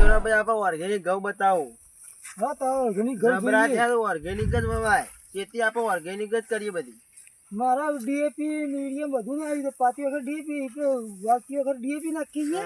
કેવડા ભાઈ આપણે ઓર્ગેનિક ઘઉં બતાવો. હા તો ઓર્ગેનિક ઘઉં જબરા જોઈએ. થયા તો ઓર્ગેનિક જ વવાય. ખેતી આપણે ઓર્ગેનિક જ કરીએ બધી. મારા ડીએપી મીડિયમ બધું ના આવી પાતી વખત ડીએપી વાતી વખત ડીએપી નાખી છે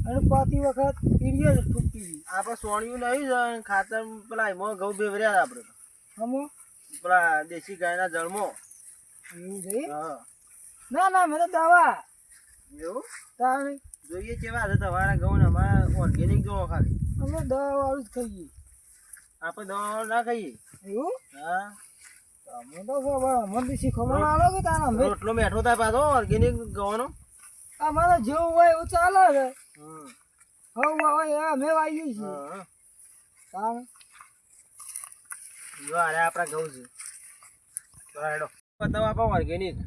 અને પાતી વખત યુરિયા ફૂટતી ગઈ. આપણે સોણિયું નહીં છે ખાતર પેલા એમાં ઘઉં ભેવર્યા આપણે તો. હમો પેલા દેશી ગાયના જળમાં. એવું છે. હા ના ના મેં તો દવા એવું તાણી જોઈએ કેવા છે તમારા ઘઉં ને અમારા ઓર્ગેનિક ઘઉં ખાલી. અમે દવા વાળું જ ખાઈએ. આપણે દવા વાળું ના ખાઈએ. એવું હા અમે તો ખબર અમને શીખવવાનું આવે કે તારા અમે રોટલો મેઠો થાય પાછો ઓર્ગેનિક ઘઉંનો. અમારે જેવું હોય એવું ચાલે છે. હમ હવે હવે અમે વાવીએ છીએ. હા તાણ જો અરે આપણા ઘઉં છે. તો હેડો બતાવો આપણે ઓર્ગેનિક.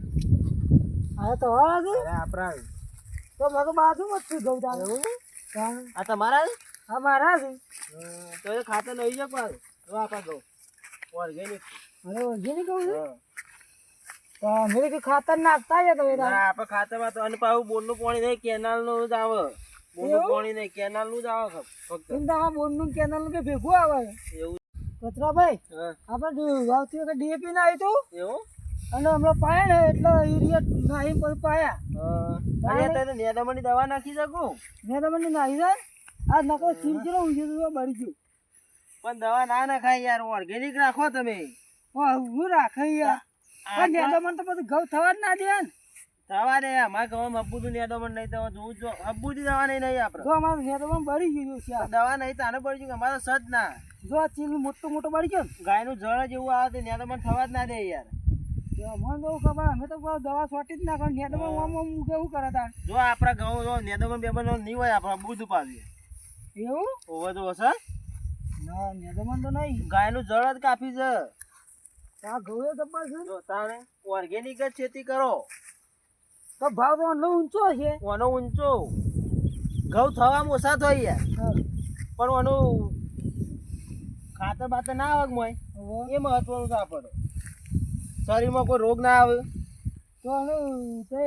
આ તો વાળા છે અરે આપણા તો મેં તો બાજુમાં જ છું ઘઉં તાણ. તાણ આ તમારા છે? આ મારા છે. તો એ ખાતર લઈ જાવ પાછું. જો આપણા ઘઉં ઓર્ગેનિક. અરે ઓર્ગેનિક કહું છું. હા તો અમે કે ખાતર નાખતા છે તો એ તાણ. ના આપણે ખાતરમાં તો અને પાછું બોરનું પાણી નહીં કેનાલનું જ આવે. બોરનું એવું? પાણી નહીં કેનાલનું જ આવે ફક્ત. ચિંતા બોર્ડનું કેનાલનું કે ભેગું આવે. એવું કચરાભાઈ હા આપણે વાવતી વખત ડીએપી ના આવી તો એવું અને હમણાં પાયા ને એટલે યુરિયા નાહી પર પાયા. અરે તને નેદામણની દવા નાખી શકું મેં તમને નાહી જાય આ નકો ચીમચીલો ઉજે બળી ગયું. પણ દવા ના નાખાય યાર ઓર્ગેનિક રાખો તમે. હું રાખે યાર પણ નેદામણ તો બધું ઘઉં થવા જ ના દે ને. દવા ને અમારા ગામમાં હબ્બુતું નેદામણ નહીં દવા જોવું જો હબ્બુતી દવા નહીં આપણે. જો અમારું નેદામણ બળી ગયું છે. દવા નહીં તાને પડી ગયું અમારે સજ ના. જો આ ચીલ મોટો મોટો બળી ગયો ને ગાયનું જળ જેવું આવે તો નેદામણ થવા જ ના દે યાર. મને તો ખબર અમે તો દવા છોટી જ નાખો નેદામણ આમ આમ કેવું કરે તાર. જો આપણા ઘઉં જો નેદામણ બેમણ નહીં હોય આપણે બુધ પાડીએ એવું ઓવર તો હશે. ના નેદામણ તો નહીં. ગાયનું જળ જ કાફી છે. આ ઘઉં એ ગબ્બર છે જો તાણે ઓર્ગેનિક જ ખેતી કરો. તો ભાવ તો એટલો ઊંચો છે. ઓનો ઊંચો ઘઉં થવામાં ઓછા થાય યાર હા. પણ ઓનું ખાતર બાતર ના આવે મોય હવે એ મહત્વનું છે આપણે. શરીરમાં કોઈ રોગ ના આવે. તો એનું તે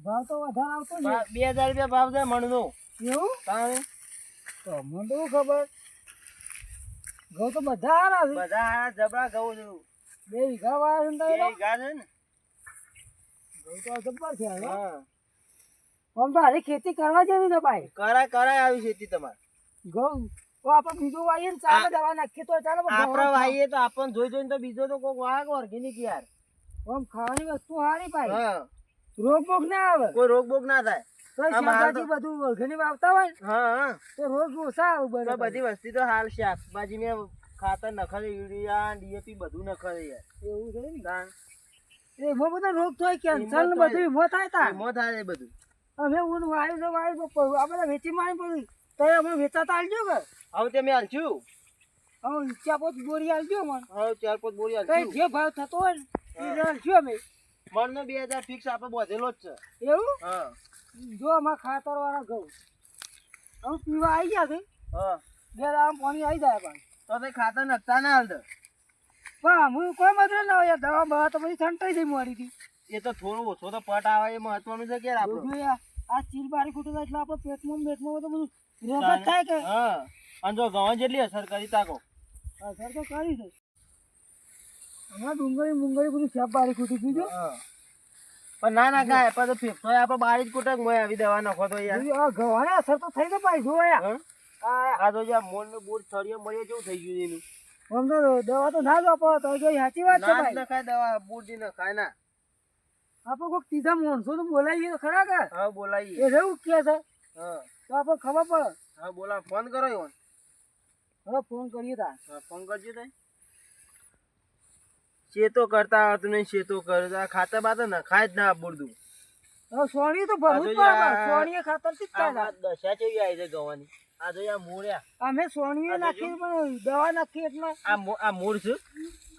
ભાવ તો વધારે આવતો છે. 2000 રૂપિયા ભાવ છે મણનો. એવું તાણે તો મને તો શું ખબર ઘઉં તો બધા હારા છે. બધા આ જબરા ઘઉં છે. 2 વીઘા વાયા છે ને બે તો વીઘા છે ને. ઘઉં તો જબ્બર છે હવે. હા આમ તો હારી ખેતી કરવા જેવી ને ભાઈ. કરાય આવી ખેતી તમારે. ઘઉં તો આપણે બીજું વાવીએ ને ચાલે દવા નાખીએ તો ચાલે પણ આપણે ઘઉં વાઈએ તો આપણને જોઈ જોઈને તો બીજો તો કોઈ વાગ ઓર્ગેનિક યાર. આમ ખાવાની વસ્તુ હારી ભાઈ. હા રોગ બોગ ના આવે કોઈ રોગ બોગ ના થાય. તો આ મારે શાકભાજી બધું ઓર્ગેનિક વાવતા હોય ને હા હા તો રોગ ઓછા આવે તો બરાબર. બધી વસ્તી તો હાલ શાકભાજી મેં ખાતર નખરે યુરિયા ડીએપી બધું નખરે યાર. એવું છે ને તાણ એમાં બધા રોગ થાય કેન્સર ને એમાં બધું એમાં થાય તાર. એમાં થાય એ બધું. અમે હું વાયુ તો આ બધા વેચી મારી પડ્યું તો અમે વેચાતા આલજો કે હવે તમે હાલશું. હવે ચા પોત બોરી આલજો મને. હવે 4-5 બોરી કઈ હાલશું. જે ભાવ થતો હોય ને એ આલજો અમે. મણનો 2000 ફિક્સ આપણે બધેલો જ છે. એવું હા જો અમારા ખાતર વાળા ઘઉં હવે પીવા આવી ગયા છે. હા બે દાડા પાણી આવી જાય પણ તો તે ખાતર નખતા ના હાલ. પણ હું કોઈ મતલબ ના હોય દવા બવા તો બધી છંટાઈ દઈ મોડી હતી. એ તો થોડું ઓછો તો પટ આવે એ મહત્વનું છે કે આપણું. જોયું આ ચીલ બારી ખૂટે તો એટલે આપણે પેટમાં તો બધું રોગ જ થાય કે હા અને જો ગવા જેટલી અસર કરી તાકો. અસર તો કરી છે. હમણાં ડુંગળી બધું શેપ બારી ખૂટી ગયું છે. હા પણ ના ના કાંઈ પણ તો ફેફસો આપણે બારી જ કુટક મોય આવી દવા નાખો તો યાર. આ ગવાની અસર તો થઈ ગઈ ભાઈ જોયા. હં? આ તો જ્યાં મોર નું બૂટ થળીએ મળીએ કેવું થઈ ગયું એનું. આમ તો દવા તો ના જ વાપરો તો જો સાચી વાત છે ના જ ભાઈ. નખાય દવા બૂટ ની નખાય ના. આપણે કોઈક ત્રીજા માણસો તો બોલાવીએ તો ખરા કે હા બોલાવીએ. એ રહેવું કે છે હા તો આપણે ખબર પડે. હા બોલા ફોન કરો ઈવન. હવે ફોન કરીએ તાર. હા ફોન કરજો તઈ. શેતો કરતા આવડતું નહીં શેતો કરે આ ખાતર બાતર નખાય જ ના બુડું. હવે સોણી તો ભરવું જ પડે. સોણીએ ખાતર થી જ થાય. આ દશા જેવી આવી છે ગવાની. આ જો આ મૂળ્યા. અમે સોણીએ નાખી પણ દવા નાખી એટલે આ મૂળ છે.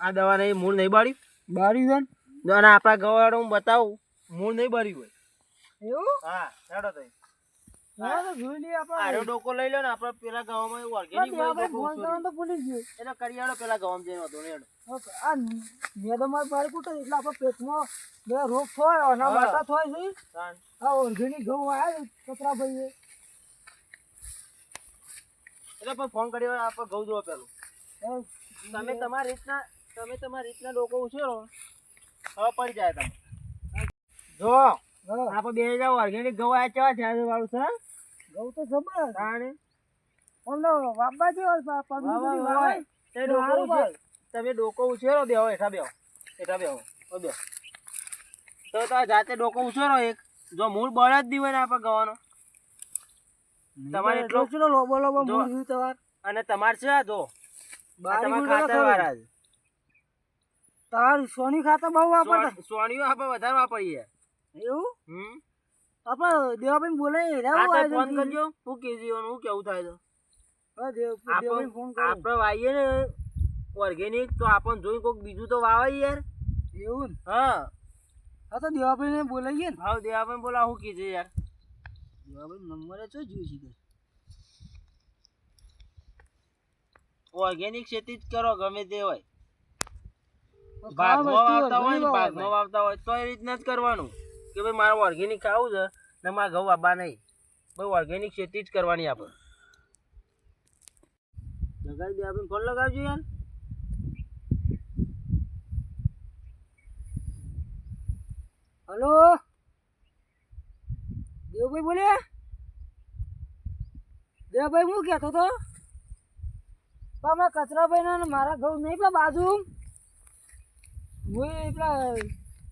આ દવા નહીં મૂળ નહીં બાળ્યું. બારી જાય અને આપણા ગવાડો હું બતાવું મૂળ નહીં બાળ્યું હોય. એવું હા હેડો તઈ. હા તો જોઈ લઈએ આપણે. આરો ડોકો લઈ લો ને આપણે પેલા ગામમાં ઓર્ગેનિક આપણે ફોન કરવાનું તો ભૂલી જ ગયું. એને કરિયાળો પેલા ગામમાં જઈને હતો ને હેડો. આ મેદમાર બારી કૂટે એટલે આપણે પેટમાં બે રોગ થાય અને બાટા થાય છે. તાન આ ઓર્ગેનિક ઘઉં આવ્યા કચરા ભાઈએ એટલે પણ ફોન કર્યો આપણે ઘઉં જોવો પેલું. તમે તમારી રીતના ડોકો ઉછેરો હવે પડી જાય તમે. જો આપણે બે જાવ ઓર્ગેનિક ઘઉં આ કેવા છે આજે વાળું છે ઘઉં તો જબર તાણે ઓલો વાપા જેવો તમે ડોકો ઉછેરો બેહો હેઠા બેહો બેહો તો જાતે ડોકો ઉછેરો એક જો મૂળ બળ જ નહીં હોય ને આપણે ગવાનો તમારે એટલો લોબો લોબો જો. મૂળ તમાર અને તમારે છે આ જો બારી તમારે મૂળ ખાતર વાળા છે. તાર સોની ખાતર બહુ વાપરતા સોણીઓ આપણે વધારે વાપરીએ. એવું હમ આપણે દેવાભાઈ બોલે હા તો ફોન કરજો હું કેજીઓનું હું કેવું થાય તો દેવાભાઈ ફોન કરો આપણે વાવીએ ને ઓર્ગેનિક તો આપણને જોઈ કોઈક બીજું તો વાવાય યાર. એવું ને હા હા તો દેવાભાઈ ને બોલાવીએ ને હા દેવાભાઈ બોલા હું કીધે યાર દેવાભાઈ નંબર ચો જોઈ છે ઓર્ગેનિક ખેતી જ કરો ગમે તે હોય ખાવા ભાગમાં વસ્તુ વાવતા હોય ને organic ભાગમાં વાવતા હોય તો એ રીતના જ કરવાનું કે ભાઈ મારે ઓર્ગેનિક ખાવું છે ને મારે ઘઉં વાવવા નહીં ભાઈ ઓર્ગેનિક ખેતી જ કરવાની આપણે. લગાવી દે આપણે ફોન લગાવજો યાર. હલો દેવભાઈ બોલ્યા દેવભાઈ હું કહેતો તો પણ મારા કચરાભાઈ ને મારા ઘઉં નહીં પણ બાજુ હું પેલા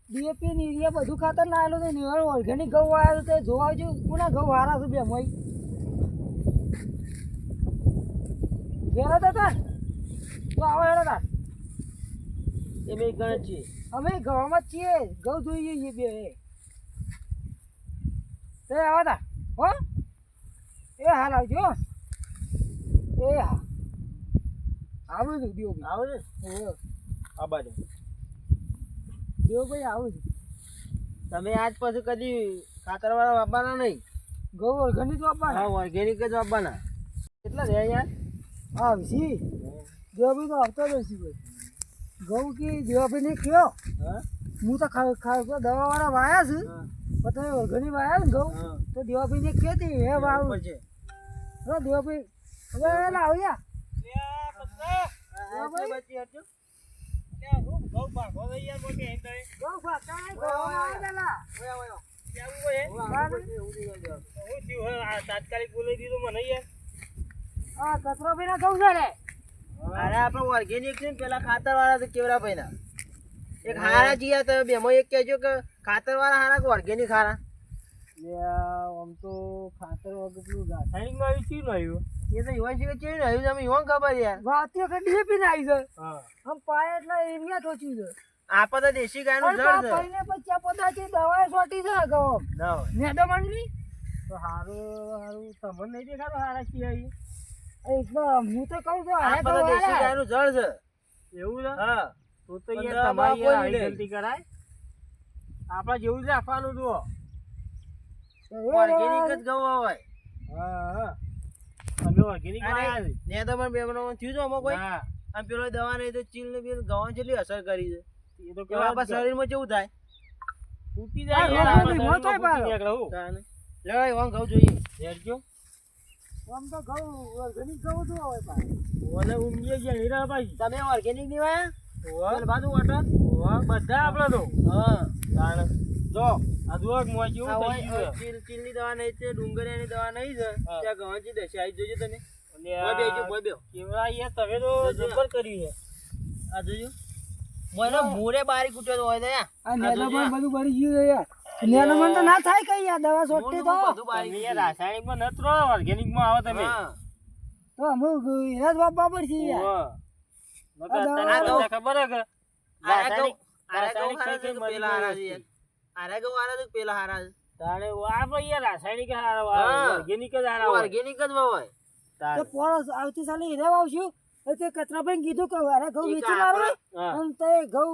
ડીએપી ને યુરિયા બધું ખાતર ના આવેલું તો નિવાળ ઓર્ગેનિક ઘઉં આવ્યું તો જોવા આવજો કોના ઘઉં હારા છે બે મય ઘેર હતા તાર તો આવો હેડો તાર એ બે ગણ છીએ અમે ઘઉંમાં જ છીએ ઘઉં જોઈએ છીએ બે તે આવો તાર હો એ હાલ આવજો એ હા આવું છું દેવભાઈ આવે છે હોવે. આ બાજુ દેવભાઈ આવું છું તમે આજ પછી કદી ખાતર વાળા વાપવાના નહીં ઘઉં ઓર્ગેનિક વાપવાના હા ઓર્ગેનિક જ વાપવાના. કેટલા રહે યાર આવશી દેવભાઈ તો આવતો જ હશે ભાઈ ઘઉં કે દેવાભાઈ ને કયો હા હું તો દવા વાળા વાયા છે હા પણ તમે ઓર્ગેનિક વાયા ને ઘઉં હા તો દેવાભાઈ ને કહેતી હે વાવું ઉપર છે હા દેવાભાઈ હવે આવ્યા તાત્કાલિક બોલાવી દીધું મને યાર. હા કચરાભાઈ ના ઘઉં છે રે અરે આપણે ઓર્ગેનિક છે ને પેલા ખાતર વાળા તો કેવડા ભાઈ ના એક હારા જીયા તમે બેમાં એક કહેજો કે ખાતર વાળા હારા કે ઓર્ગેનિક હારા. આમ તો ખાતર વગર પેલું રાસાયણિક માં આવ્યું શું આવ્યું એ તો યુવાન છે કે ચેવી રહ્યું તમે યુવાન ખબર યાર. વાતી વખત ડીએપી ને આવી છે હા આમ પાય એટલે એરિયા ઠોચ્યું છે આપણે તો દેશી ગાયનું જળ છે પहिले પછી પદાથી દવા છોટી છે ઘઉં ના હોય નેદો મંડલી તો હારું હારું તમને નહીં દેખાતો હારા છીએ એટલે હું તો કહું છું હારે આપણે તો ઘઉં દેશી હારા. ગાયનું જળ છે એવું છે હા તો તો પણ યાર તમારી દવા યાર કોઈ આવી નહીં. ગલતી કરાય આપણા જેવું જ રાખવાનું જુઓ ઓર્ગેનિક જ ઘઉં હોય. હા હા અમે ઓર્ગેનિક અરે, વાળા છે. ને તો પણ બેમનો થયું છે આમાં કોઈ ના આમ પેલો દવા નહીં તો ચીલ ને પેલું ઘઉં જેટલી અસર કરી છે એ તો કે આપણા કેવા શરીરમાં કેવું થાય તૂટી હા, જાય યાર, રોગ આપણા નહીં, શરીરમાં મોટો ફૂટી નીકળે હું. તાને. લેવાય વાં ઘઉં જોઈએ હેરજો. આમ તો ઘઉં ઓર્ગેનિક ઘઉં શું હોય ભાઈ ઓલે ઊંઘીએ ગયા હીરા ભાઈ તમે ઓર્ગેનિક ની વાયા ઓવા, પેલું બાજુ વોટર ઓવા, બધા આપણે તો હા તાણે. જો આ જુઓ કે મોં જેવું આ થઈ હોય, ગયું છે. ચીલ ની દવા નહીં છે ડુંગળીની દવા નહીં છે હા. ત્યાં ઘઉંની દશા આવી જોજો તમે અને બોય બેજો, આ બોય બેહો. કેવડા યાર તમે તો જોજો. જબર કર્યું છે આ જોજો મોયનો મોરે બારી કૂટ્યો તો હોય તો યા. આ આ નેદો જોજો પણ બધું ભરી ગયું છે યાર નેદો પણ તો ના થાય કઈ યાર દવા છોટતી તો મોરનું બધું બારી તમે યાર કૂટ્યું. રાસાયણિકમાં નત રહો ઓર્ગેનિકમાં આવો તમે હા. તો અમુક એના જ વાપવા પડશે યાર ઓવા. નકર આ તને દવા- તો ખબર હે કે આરા ઘઉં- રાસાયણિક આરા ઘઉં હારા છે ખેતી કે મરી પેલા હારા છે ગઈ યાર? આરા ઘઉં હારા છે કે પેલા હારા છે? તાણે આપણે યાર રાસાયણિક હારા હા. ઓર્ગેનિક જ હારા હોય. ઓર્ગેનિક જ વવાય. તો તાણે. પોળો આવતી સાલે હીરા વાવશું તો તે કચરાભાઈ કીધું કે અરે ઘઉં એક વેચી મારો હા. અને તે ઘઉં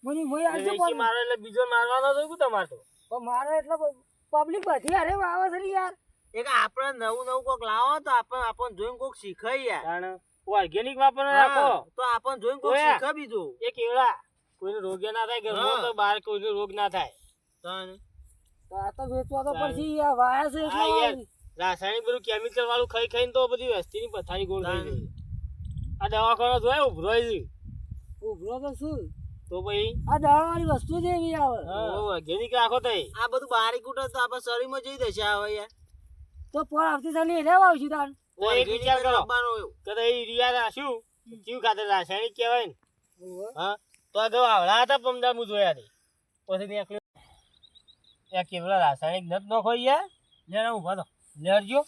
મને મોય આવજો વેચી મારો એટલે બીજો મારવાનો તો શું તમારે તો પણ મારે એટલે પબ્લિક બધી અરે વાવે છે ને યાર એક આપણે નવું નવું કોક લાવો તો આપણને જોઈને કોક શીખાય યાર. તાણે ઓર્ગેનિક વાપરનો રાખો હા, તો આપણને જોઈને કોક ઓયા. શીખે બીજું. એ કેવડા કોઈને રોગે ના થાય ઘરમાં હા. તો બહાર કોઈને રોગ ના થાય તાને. તો આ તો વેચવા તો પડશે યાર વાયા છે હા યાર એટલે રાસાયણિક બધું કેમિકલ વાળું ખાઈ ખાઈને તો બધી વસ્તીની પથારી ગોળ થઈ ગઈ. આ દવાખાનો જોય ઉભરો છે ઉભરો તો શું તો ભાઈ આ દવાવાળી વસ્તુ જ એવી આવે ઓર્ગેનિક રાખો તઈ આ બધું બારી કૂટો તો આપણા શરીરમાં જઈ દેશે આવે યાર. તો પર આવતી સાલી લેવા આવશું તાન એક વિચાર કરો લાવવાનો હોય. કે તો એ યુરિયા રાખ્યું કેવું ખાતર રાસાયણિક કહેવાય ને હા તો આ ગવા આવડા હતા પમદાર હું જોયા હતી પછી નીકળ્યો ત્યાં કેવડા રાસાયણિક નત ન ખોઈ યાર લેણા ઉભા તો લેરજો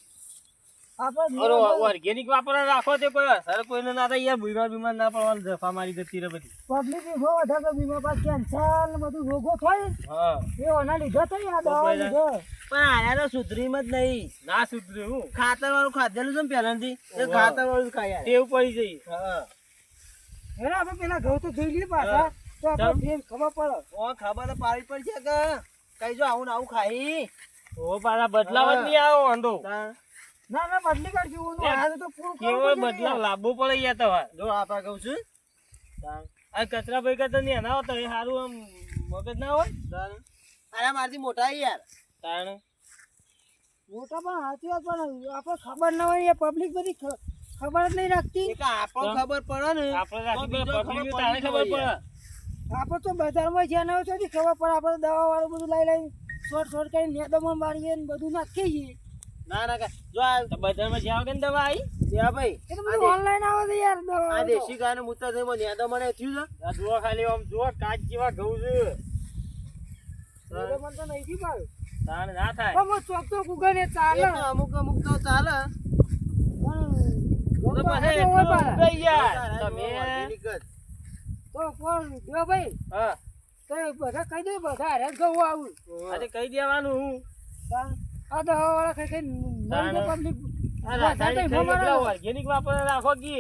આપણે ઓર્ગેનિક વાપરવા રાખો તે કોઈ અસર કોઈને ના થાય યાર બીમાર ના પડવાનું જફા મારી જતી રહે બધી પબ્લિક બહુ વધારે બીમાર પાસ કેન્સર ને બધું રોગો થાય ને હા એ ઓના લીધે થઈ આ દવા લીધે પણ આયા તો સુધરીમાં જ નહીં. ના સુધર્યું હું ખાતર વાળું ખાધેલું છે ને પહેલાથી એ ખાતર વાળું જ ખાય ટેવ પડી જઈ હા. એને આપણે પેલા ઘઉં તો જોઈ લઈએ પાછા તો આપણે ફેર ખબર પડે ઓ ખબર તો પાડી પડશે કે કઈ જો આવું ને આવું ખાઈ ઓ પાછા બદલાવ જ નહીં આવો વાંધો તાણ. ના ના બદલી કાઢજો ઓનું આ તો પૂરું કેવો કરવું પડશે બદલાવ યાર. લાવવો પડે યાર તમારે જો આપા કહું છું આ કચરા ભાઈ કરતા નહીં એના હોતા એ સારું આમ મગજ ના હોય તાણ. અરે મારથી મોટા છે યાર. તાણ મોટા પણ સાચી વાત પણ આપણે ખબર ના હોય એ પબ્લિક બધી ખબર જ નહીં રાખતી એક આપણને ખબર પડે ને આપણે તો રાખી બીજો પબ્લિક ખબર તારે પડવી ખબર જોઈએ. પડે આપણે તો બજારમાં જ્યાં ના હોય ત્યાંથી ખબર પડે આપણે દવા વાળું બધું લઈ લઈને શોર્ટ કરીને નેદમાં મારીએ ને બધું નાખીએ છીએ ના ના કાંઈ. જો આ તો બજારમાં જ્યાં વગર દવા આવી જ્યાં ભાઈ એ તો બધું ઓનલાઈન આવે છે યાર દવા આ તો. દેશી ગાયનું મૂત્ર થઈ મને યાદ મને થયું છે. આ જુઓ ખાલી આમ જુઓ કાચ જેવા ઘઉં છે નેદમાં તો નહીં થી પાડ્યું. તાણ ના થાય પણ હું ચોક તો ઉગે ને ચાલે એ તો અમુક અમુક તો ચાલે. પણ તો ઘઉં તો પછી આજે હોય એટલું પાછા. ઉગાઈ યાર તારે તમે organic જ. તો પણ જો ભાઈ હા તો એ બધા કહી દે બધા હારે જ ઘઉં આવું આજે કહી દેવાનું હું આ દવા વાળા ખાઈ ખાઈ મરી જાય public. આ રાસાયણિક ખાઈ એટલા ઓર્ગેનિક વાપરવા રાખો કે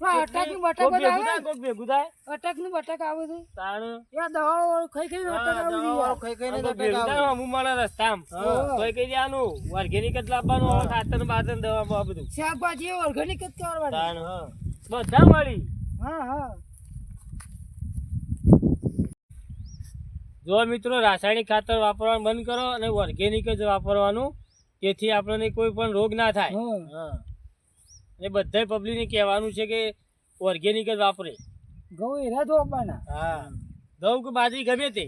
પેલા અટક નું બટક કોક બધા ભેગું થાય આવે કોક ભેગું થાય અટક નું બટક આવે છે તાણ યા દવા વાળું ખાઈ ખાઈ અટક હા, આવે છે દવાવાળું યાર. ખાઈ ખાઈને તો તો ભેગું અટક થાય આવે. અમુક મારા રસ્તામાં હા. તોય કહી દેવાનું ઓર્ગેનિક જ લાવવાનું હવે ખાતર બાતર દવા આ બધું શાકભાજી ઓર્ગેનિક જ કરવાની તાણ બધા મળી હા હા જો મિત્રો રાસાયણિક ખાતર વાપરવાનું બંધ કરો અને ઓર્ગેનિક જ વાપરવાનું જેથી આપણને કોઈ પણ રોગ ના થાય હા હા. અને બધા પબ્લિકને કહેવાનું છે કે ઓર્ગેનિક જ વાપરે ઘઉં એના ધોવાના હા ઘઉં કે બાજરી ગમે તે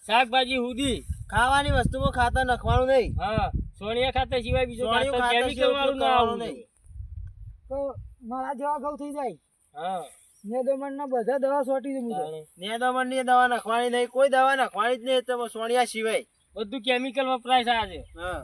શાકભાજી હુદી ખાવાની વસ્તુમાં ખાતર નાખવાનું નહીં. હા સોનિયા ખાતર સિવાય બીજું સોનિયું ખાતર ખાતર કેમિકલ વાળું ના કરવાનું આવવું નહીં. તો મારા જેવા ઘઉં થઈ જાય હા નેદમણ ના બધા દવા સોટી દે મુજબ તાણે. નેદામણની દવા નાખવાની નહીં, કોઈ દવા નાખવાની જ નહીં તમે સોનિયા સિવાય. બધું કેમિકલ વપરાય છે આજે હા